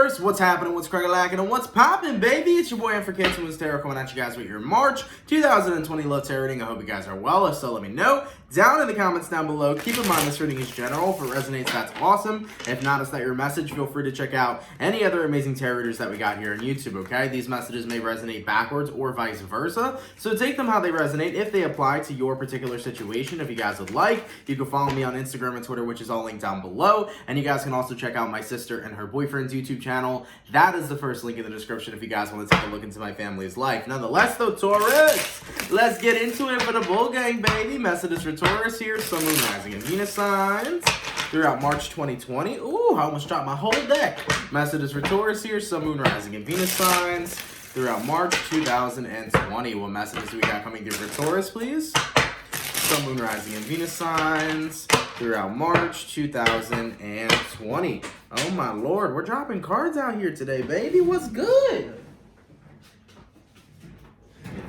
Taurus, what's happening, what's crack-a-lackin', and what's poppin', baby? It's your boy, for CancerMoonsTarot, coming at you guys with your March 2020 love tarot reading. I hope you guys are well. If so, let me know down in the comments down below. Keep in mind, this reading is general. If it resonates, that's awesome. If not, it's not your message. Feel free to check out any other amazing tarot readers that we got here on YouTube, okay? These messages may resonate backwards or vice versa, so take them how they resonate. If they apply to your particular situation, if you guys would like, you can follow me on Instagram and Twitter, which is all linked down below. And you guys can also check out my sister and her boyfriend's YouTube channel. That is the first link in the description if you guys want to take a look into my family's life. Nonetheless, though, Taurus, let's get into it for the bull gang, baby. Messages for Taurus here. Sun, Moon, Rising, and Venus signs throughout March 2020. Ooh, I almost dropped my whole deck. Messages for Taurus here. Sun, Moon, Rising, and Venus signs throughout March 2020. What messages do we got coming through for Taurus, please? Sun, Moon, Rising, and Venus signs throughout March 2020. Oh my lord, we're dropping cards out here today, baby. What's good?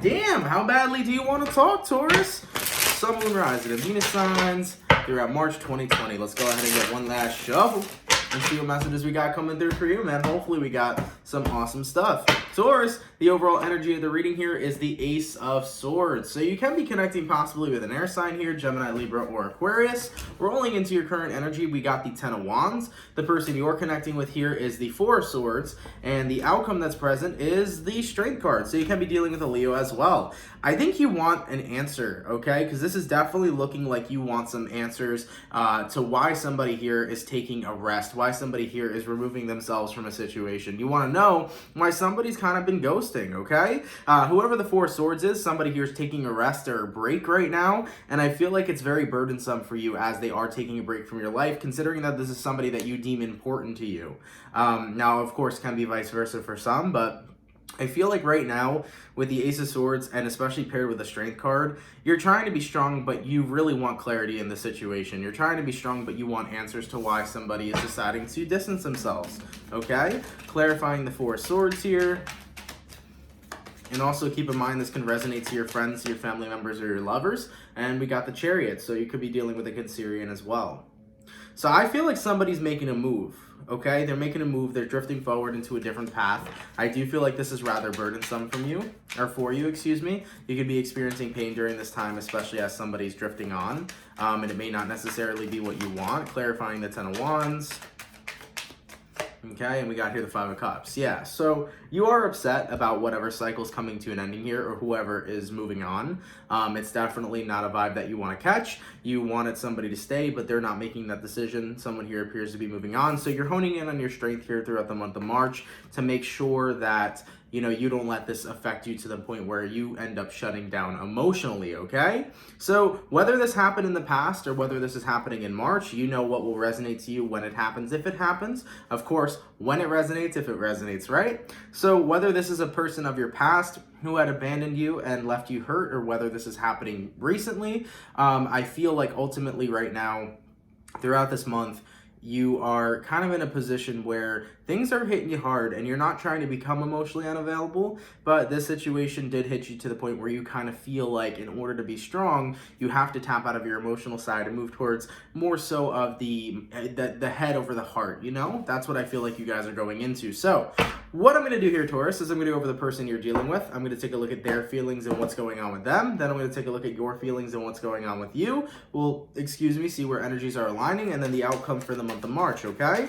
Damn, how badly do you want to talk, Taurus? Sun, Moon, Rising, and Venus signs throughout March 2020. Let's go ahead and get one last shuffle and see what messages we got coming through for you, man. Hopefully we got some awesome stuff. Taurus, the overall energy of the reading here is the Ace of Swords. So you can be connecting possibly with an air sign here, Gemini, Libra, or Aquarius. Rolling into your current energy, we got the Ten of Wands. The person you're connecting with here is the Four of Swords. And the outcome that's present is the Strength card. So you can be dealing with a Leo as well. I think you want an answer, okay? Because this is definitely looking like you want some answers to why somebody here is taking a rest, why somebody here is removing themselves from a situation. You want to know why somebody's kind of been ghosting, okay? Whoever the Four of Swords is, somebody here is taking a rest or a break right now, and I feel like it's very burdensome for you as they are taking a break from your life, considering that this is somebody that you deem important to you. Now, of course, can be vice versa for some, but I feel like right now, with the Ace of Swords, and especially paired with the Strength card, you're trying to be strong, but you really want clarity in the situation. You're trying to be strong, but you want answers to why somebody is deciding to distance themselves, okay? Clarifying the Four of Swords here. And also keep in mind, this can resonate to your friends, your family members, or your lovers. And we got the Chariot, so you could be dealing with a Cancerian as well. So I feel like somebody's making a move, okay? They're making a move. They're drifting forward into a different path. I do feel like this is rather burdensome from you, or for you, excuse me. You could be experiencing pain during this time, especially as somebody's drifting on. And it may not necessarily be what you want. Clarifying the Ten of Wands. Okay, and we got here the Five of Cups. Yeah, so you are upset about whatever cycle's coming to an ending here, or whoever is moving on. It's definitely not a vibe that you want to catch. You wanted somebody to stay, but they're not making that decision. Someone here appears to be moving on. So you're honing in on your strength here throughout the month of March to make sure that you don't let this affect you to the point where you end up shutting down emotionally, okay? So whether this happened in the past or whether this is happening in March, you know what will resonate to you when it happens, if it happens. Of course, when it resonates, if it resonates, right? So whether this is a person of your past who had abandoned you and left you hurt, or whether this is happening recently, I feel like ultimately right now, throughout this month, you are kind of in a position where things are hitting you hard and you're not trying to become emotionally unavailable, but this situation did hit you to the point where you kind of feel like in order to be strong, you have to tap out of your emotional side and move towards more so of the head over the heart, That's what I feel like you guys are going into. So what I'm going to do here, Taurus, is I'm going to go over the person you're dealing with. I'm going to take a look at their feelings and what's going on with them. Then I'm going to take a look at your feelings and what's going on with you. Well, see where energies are aligning, and then the outcome for the month of March, okay?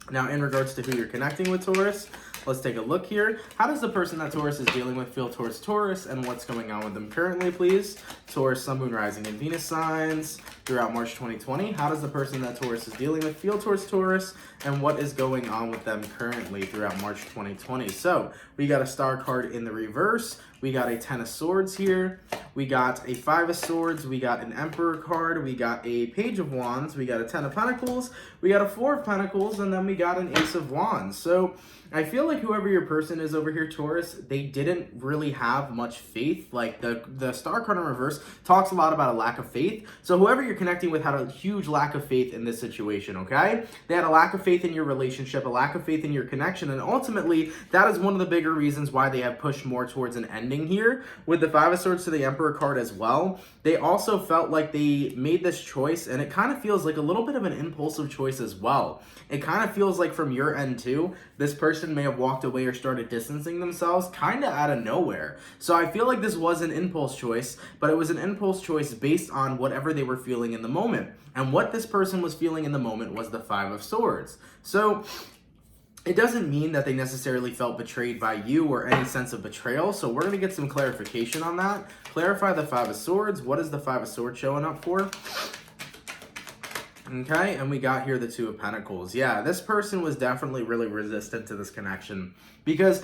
Now, in regards to who you're connecting with, Taurus, let's take a look here. How does the person that Taurus is dealing with feel towards Taurus, and what's going on with them currently, please? Taurus, Sun, Moon, Rising, and Venus signs throughout March 2020. How does the person that Taurus is dealing with feel towards Taurus, and what is going on with them currently throughout March 2020? So we got a Star card in the reverse. We got a Ten of Swords here. We got a Five of Swords. We got an Emperor card. We got a Page of Wands. We got a Ten of Pentacles. We got a Four of Pentacles, and then we got an Ace of Wands. So I feel like whoever your person is over here, Taurus, they didn't really have much faith. Like the Star card in reverse talks a lot about a lack of faith. So whoever you're connecting with had a huge lack of faith in this situation, okay? They had a lack of faith in your relationship, a lack of faith in your connection, and ultimately that is one of the bigger reasons why they have pushed more towards an ending ending here with the Five of Swords to the Emperor card as well. They also felt like they made this choice, and it kind of feels like a little bit of an impulsive choice as well. It kind of feels like from your end too, this person may have walked away or started distancing themselves kind of out of nowhere. So I feel like this was an impulse choice, but it was an impulse choice based on whatever they were feeling in the moment. And what this person was feeling in the moment was the Five of Swords. So it doesn't mean that they necessarily felt betrayed by you or any sense of betrayal. So we're going to get some clarification on that. Clarify the Five of Swords. What is the Five of Swords showing up for? Okay, and we got here the Two of Pentacles. Yeah, this person was definitely really resistant to this connection because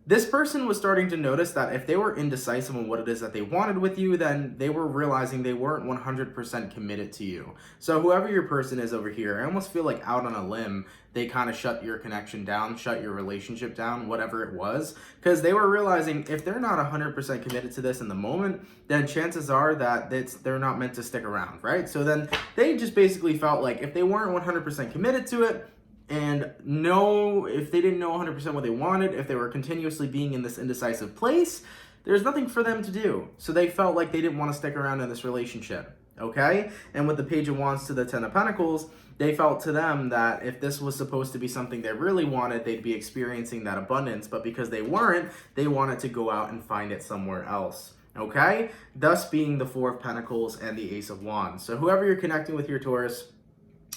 this person was starting to notice that if they were indecisive on what it is that they wanted with you, then they were realizing they weren't 100% committed to you. So whoever your person is over here, I almost feel like out on a limb, they kind of shut your connection down, shut your relationship down, whatever it was, because they were realizing if they're not 100% committed to this in the moment, then chances are that they're not meant to stick around, right? So then they just basically felt like if they weren't 100% committed to it, and if they didn't know 100% what they wanted, if they were continuously being in this indecisive place, there's nothing for them to do. So they felt like they didn't want to stick around in this relationship, okay? And with the Page of Wands to the Ten of Pentacles, they felt to them that if this was supposed to be something they really wanted, they'd be experiencing that abundance, but because they weren't, they wanted to go out and find it somewhere else. Okay? Thus being the Four of Pentacles and the Ace of Wands. So whoever you're connecting with, your Taurus,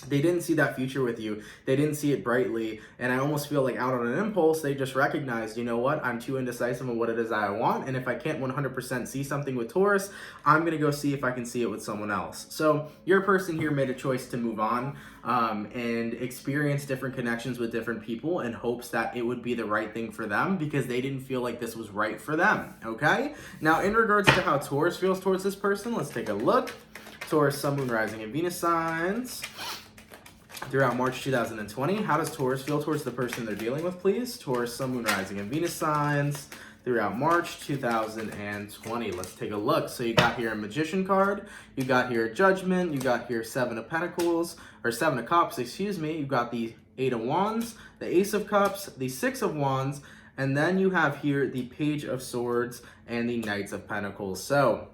they didn't see that future with you. They didn't see it brightly. And I almost feel like out on an impulse, they just recognized, you know what? I'm too indecisive on what it is I want. And if I can't 100% see something with Taurus, I'm going to go see if I can see it with someone else. So your person here made a choice to move on and experience different connections with different people in hopes that it would be the right thing for them because they didn't feel like this was right for them. Okay? Now, in regards to how Taurus feels towards this person, let's take a look. Taurus, Sun, Moon, Rising, and Venus signs throughout March 2020. How does Taurus feel towards the person they're dealing with, please? Taurus, Sun, Moon, Rising, and Venus signs throughout March 2020. Let's take a look. So you got here a Magician card, you got here Judgment, you got here Seven of Pentacles, or Seven of Cups, excuse me. You got the Eight of Wands, the Ace of Cups, the Six of Wands, and then you have here the Page of Swords and the Knights of Pentacles. So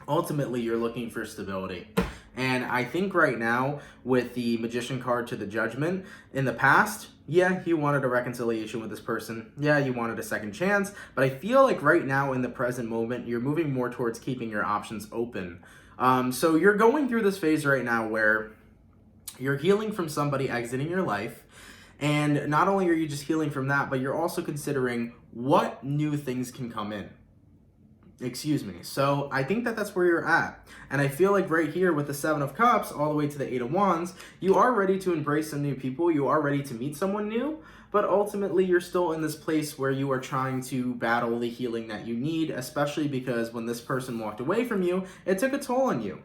ultimately, you're looking for stability. And I think right now, with the Magician card to the Judgment, in the past, yeah, you wanted a reconciliation with this person. Yeah, you wanted a second chance. But I feel like right now, in the present moment, you're moving more towards keeping your options open. So you're going through this phase right now where you're healing from somebody exiting your life. And not only are you just healing from that, but you're also considering what new things can come in. Excuse me. So I think that that's where you're at. And I feel like right here with the Seven of Cups all the way to the Eight of Wands, you are ready to embrace some new people. You are ready to meet someone new. But ultimately, you're still in this place where you are trying to battle the healing that you need, especially because when this person walked away from you, it took a toll on you.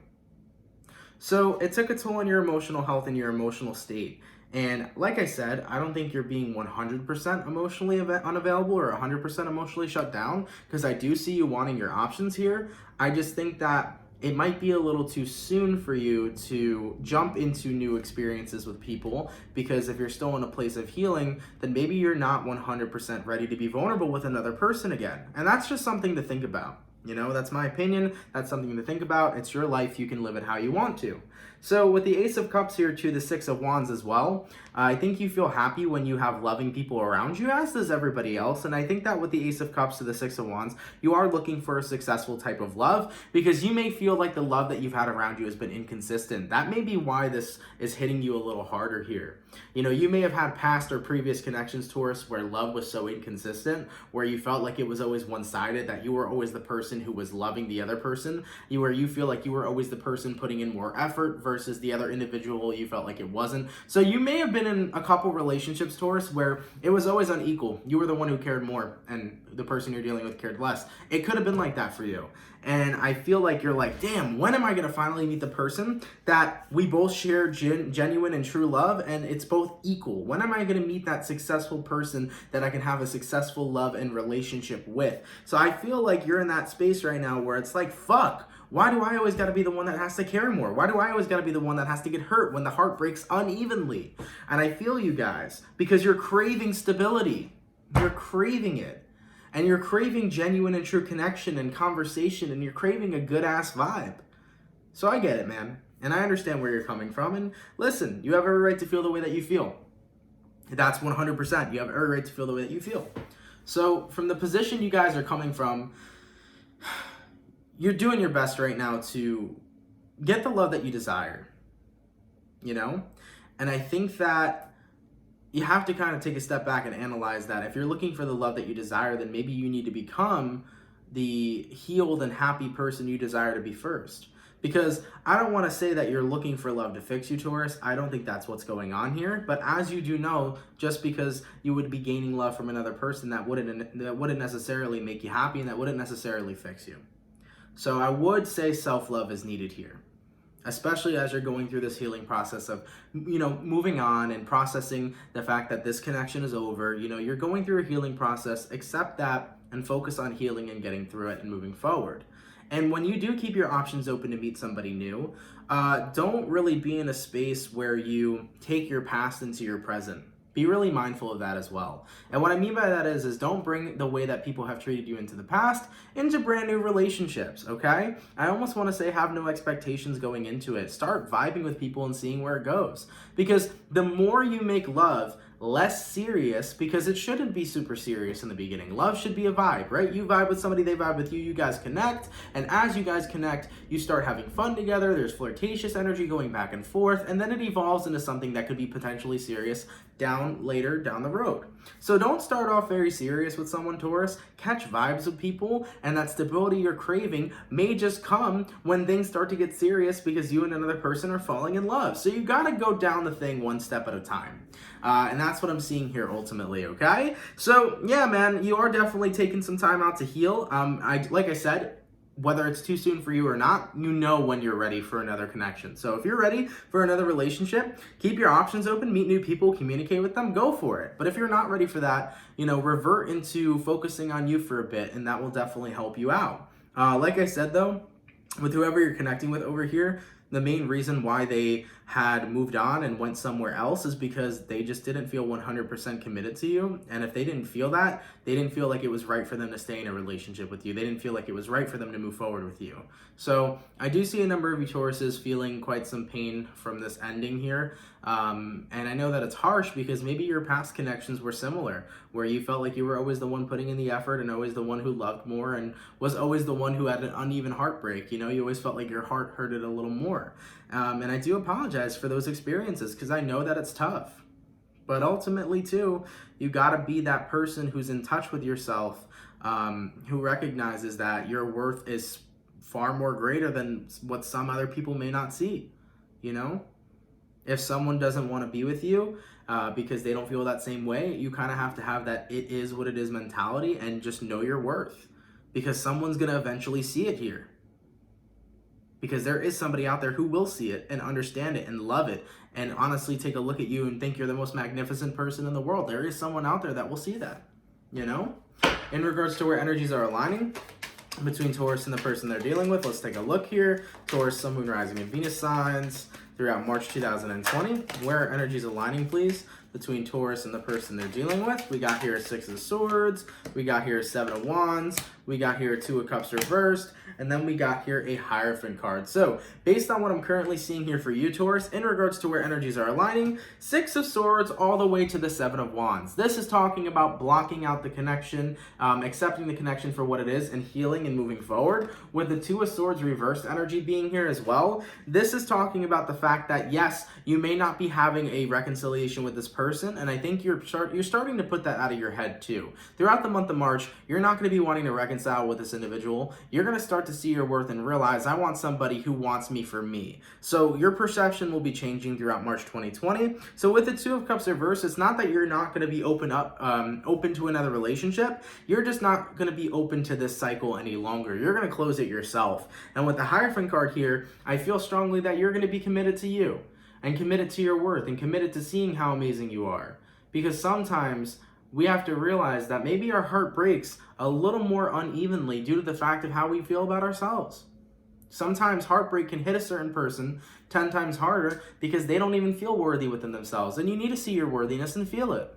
So it took a toll on your emotional health and your emotional state. And like I said, I don't think you're being 100% emotionally unavailable or 100% emotionally shut down, because I do see you wanting your options here. I just think that it might be a little too soon for you to jump into new experiences with people, because if you're still in a place of healing, then maybe you're not 100% ready to be vulnerable with another person again. And that's just something to think about. You know, that's my opinion. That's something to think about. It's your life. You can live it how you want to. So with the Ace of Cups here to the Six of Wands as well, I think you feel happy when you have loving people around you, as does everybody else. And I think that with the Ace of Cups to the Six of Wands, you are looking for a successful type of love, because you may feel like the love that you've had around you has been inconsistent. That may be why this is hitting you a little harder here. You know, you may have had past or previous connections, Taurus, where love was so inconsistent, where you felt like it was always one-sided, that you were always the person who was loving the other person, where you feel like you were always the person putting in more effort versus the other individual, you felt like it wasn't. So you may have been in a couple relationships, Taurus, where it was always unequal. You were the one who cared more and the person you're dealing with cared less. It could have been like that for you. And I feel like you're like, damn, when am I going to finally meet the person that we both share genuine and true love, and it's both equal? When am I going to meet that successful person that I can have a successful love and relationship with? So I feel like you're in that space right now where it's like, fuck, why do I always got to be the one that has to care more? Why do I always got to be the one that has to get hurt when the heart breaks unevenly? And I feel you guys, because you're craving stability. You're craving it. And you're craving genuine and true connection and conversation, and you're craving a good-ass vibe. So I get it, man. And I understand where you're coming from. And listen, you have every right to feel the way that you feel. That's 100%. You have every right to feel the way that you feel. So from the position you guys are coming from, you're doing your best right now to get the love that you desire, you know? And I think that you have to kind of take a step back and analyze that. If you're looking for the love that you desire, then maybe you need to become the healed and happy person you desire to be first. Because I don't want to say that you're looking for love to fix you, Taurus. I don't think that's what's going on here. But as you do know, just because you would be gaining love from another person, that wouldn't necessarily make you happy, and that wouldn't necessarily fix you. So I would say self-love is needed here, especially as you're going through this healing process of, moving on and processing the fact that this connection is over. You're going through a healing process. Accept that and focus on healing and getting through it and moving forward. And when you do keep your options open to meet somebody new, don't really be in a space where you take your past into your present. Be really mindful of that as well. And what I mean by that is don't bring the way that people have treated you into the past into brand new relationships, okay? I almost want to say have no expectations going into it. Start vibing with people and seeing where it goes. Because the more you make love less serious, because it shouldn't be super serious in the beginning. Love should be a vibe, right? You vibe with somebody, they vibe with you, you guys connect, and as you guys connect, you start having fun together, there's flirtatious energy going back and forth, and then it evolves into something that could be potentially serious later down the road. So don't start off very serious with someone, Taurus. Catch vibes with people, and that stability you're craving may just come when things start to get serious because you and another person are falling in love. So you gotta go down the thing one step at a time. And that's what I'm seeing here ultimately, okay? So, yeah, man, you are definitely taking some time out to heal. Like I said, whether it's too soon for you or not, you know when you're ready for another connection. So if you're ready for another relationship, keep your options open, meet new people, communicate with them, go for it. But if you're not ready for that, revert into focusing on you for a bit, and that will definitely help you out. Like I said, though, with whoever you're connecting with over here, the main reason why they had moved on and went somewhere else is because they just didn't feel 100% committed to you. And if they didn't feel that, they didn't feel like it was right for them to stay in a relationship with you. They didn't feel like it was right for them to move forward with you. So I do see a number of you Tauruses feeling quite some pain from this ending here. And I know that it's harsh because maybe your past connections were similar, where you felt like you were always the one putting in the effort and always the one who loved more and was always the one who had an uneven heartbreak. You always felt like your heart hurted a little more. And I do apologize for those experiences because I know that it's tough. But ultimately, too, you got to be that person who's in touch with yourself, who recognizes that your worth is far more greater than what some other people may not see, If someone doesn't want to be with you because they don't feel that same way, you kind of have to have that it is what it is mentality and just know your worth. Because someone's going to eventually see it here. Because there is somebody out there who will see it and understand it and love it and honestly take a look at you and think you're the most magnificent person in the world. There is someone out there that will see that, In regards to where energies are aligning between Taurus and the person they're dealing with, let's take a look here. Taurus, Sun, Moon, Rising, and Venus signs throughout March 2020. Where are energies aligning, please, between Taurus and the person they're dealing with? We got here a Six of Swords. We got here a Seven of Wands. We got here a Two of Cups reversed. And then we got here a Hierophant card. So based on what I'm currently seeing here for you, Taurus, in regards to where energies are aligning, Six of Swords all the way to the Seven of Wands. This is talking about blocking out the connection, accepting the connection for what it is, and healing and moving forward. With the Two of Swords reversed energy being here as well, this is talking about the fact that, yes, you may not be having a reconciliation with this person, and I think you're starting to put that out of your head too. Throughout the month of March, you're not going to be wanting to reconcile with this individual. You're going to start to see your worth and realize I want somebody who wants me for me. So your perception will be changing throughout March 2020. So with the Two of Cups reversed, it's not that you're not going to be open to another relationship. You're just not going to be open to this cycle any longer. You're going to close it yourself. And with the Hierophant card here, I feel strongly that you're going to be committed to you and committed to your worth and committed to seeing how amazing you are. Because sometimes we have to realize that maybe our heart breaks a little more unevenly due to the fact of how we feel about ourselves. Sometimes heartbreak can hit a certain person 10 times harder because they don't even feel worthy within themselves. And you need to see your worthiness and feel it.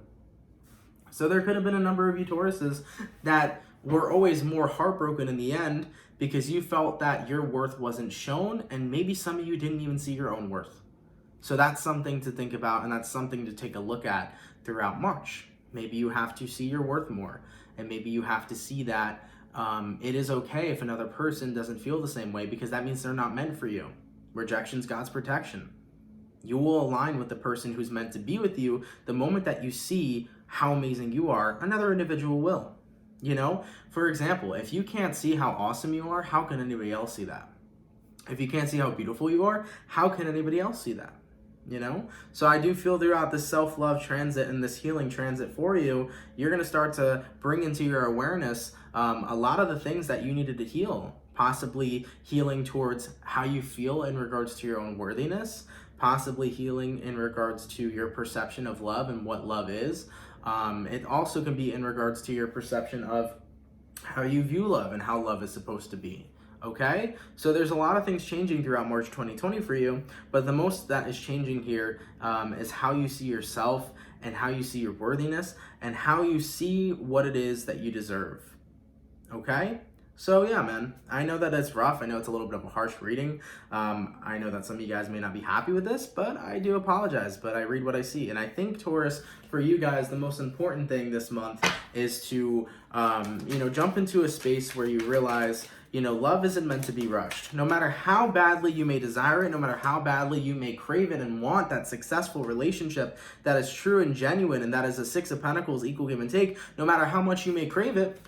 So there could have been a number of you Tauruses that were always more heartbroken in the end because you felt that your worth wasn't shown, and maybe some of you didn't even see your own worth. So that's something to think about, and that's something to take a look at throughout March. Maybe you have to see your worth more, and maybe you have to see that it is okay if another person doesn't feel the same way, because that means they're not meant for you. Rejection's God's protection. You will align with the person who's meant to be with you the moment that you see how amazing you are. Another individual will. You know, for example, if you can't see how awesome you are, how can anybody else see that? If you can't see how beautiful you are, how can anybody else see that? You know? So I do feel throughout this self-love transit and this healing transit for you, you're going to start to bring into your awareness a lot of the things that you needed to heal. Possibly healing towards how you feel in regards to your own worthiness. Possibly healing in regards to your perception of love and what love is. It also can be in regards to your perception of how you view love and how love is supposed to be. Okay? So there's a lot of things changing throughout March 2020 for you, but the most that is changing here is how you see yourself and how you see your worthiness and how you see what it is that you deserve. Okay? So yeah, man, I know that it's rough. I know it's a little bit of a harsh reading. I know that some of you guys may not be happy with this, but I do apologize, but I read what I see. And I think, Taurus, for you guys, the most important thing this month is to, jump into a space where you realize, love isn't meant to be rushed. No matter how badly you may desire it, no matter how badly you may crave it and want that successful relationship that is true and genuine, and that is a Six of Pentacles, equal give and take, no matter how much you may crave it,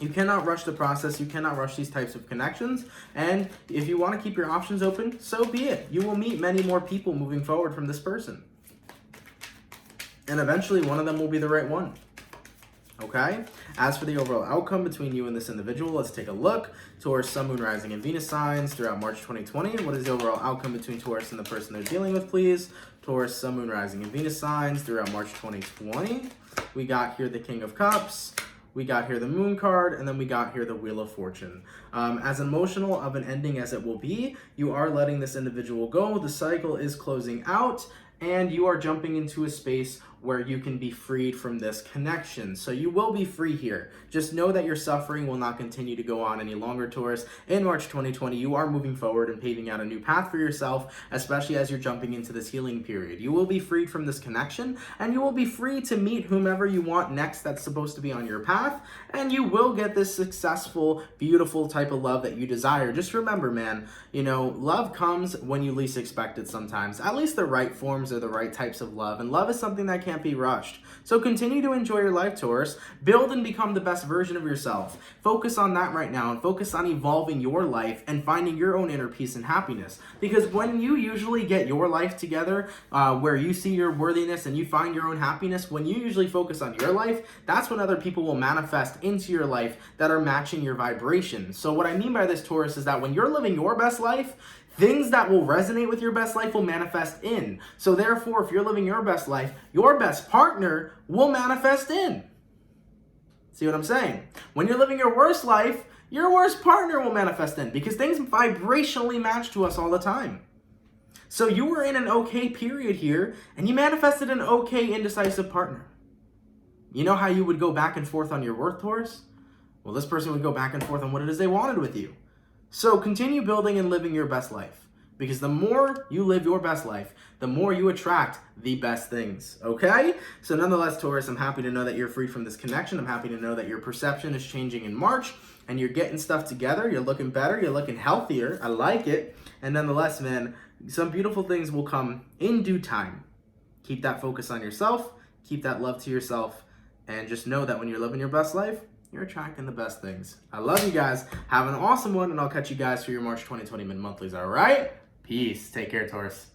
you cannot rush the process. You cannot rush these types of connections. And if you want to keep your options open, so be it. You will meet many more people moving forward from this person. And eventually one of them will be the right one. Okay? As for the overall outcome between you and this individual, let's take a look. Taurus, Sun, Moon, Rising, and Venus signs throughout March 2020. What is the overall outcome between Taurus and the person they're dealing with, please? Taurus, Sun, Moon, Rising, and Venus signs throughout March 2020. We got here the King of Cups. We got here the Moon card, and then we got here the Wheel of Fortune. As emotional of an ending as it will be, you are letting this individual go. The cycle is closing out, and you are jumping into a space where you can be freed from this connection. So you will be free here. Just know that your suffering will not continue to go on any longer, Taurus. In March 2020, you are moving forward and paving out a new path for yourself, especially as you're jumping into this healing period. You will be freed from this connection, and you will be free to meet whomever you want next that's supposed to be on your path, and you will get this successful, beautiful type of love that you desire. Just remember, man, love comes when you least expect it sometimes. At least the right forms are the right types of love, and love is something that can't be rushed. So continue to enjoy your life, Taurus. Build and become the best version of yourself. Focus on that right now, and focus on evolving your life and finding your own inner peace and happiness. Because when you usually get your life together, where you see your worthiness and you find your own happiness, when you usually focus on your life, that's when other people will manifest into your life that are matching your vibration. So what I mean by this, Taurus, is that when you're living your best life, things that will resonate with your best life will manifest in. So therefore, if you're living your best life, your best partner will manifest in. See what I'm saying? When you're living your worst life, your worst partner will manifest in, because things vibrationally match to us all the time. So you were in an okay period here, and you manifested an okay indecisive partner. You know how you would go back and forth on your worth, Taurus? Well, this person would go back and forth on what it is they wanted with you. So continue building and living your best life, because the more you live your best life, the more you attract the best things, okay? So nonetheless, Taurus, I'm happy to know that you're free from this connection. I'm happy to know that your perception is changing in March, and you're getting stuff together. You're looking better. You're looking healthier. I like it. And nonetheless, man, some beautiful things will come in due time. Keep that focus on yourself. Keep that love to yourself. And just know that when you're living your best life, you're attracting the best things. I love you guys. Have an awesome one, and I'll catch you guys for your March 2020 mid-monthlies, all right? Peace. Take care, Taurus.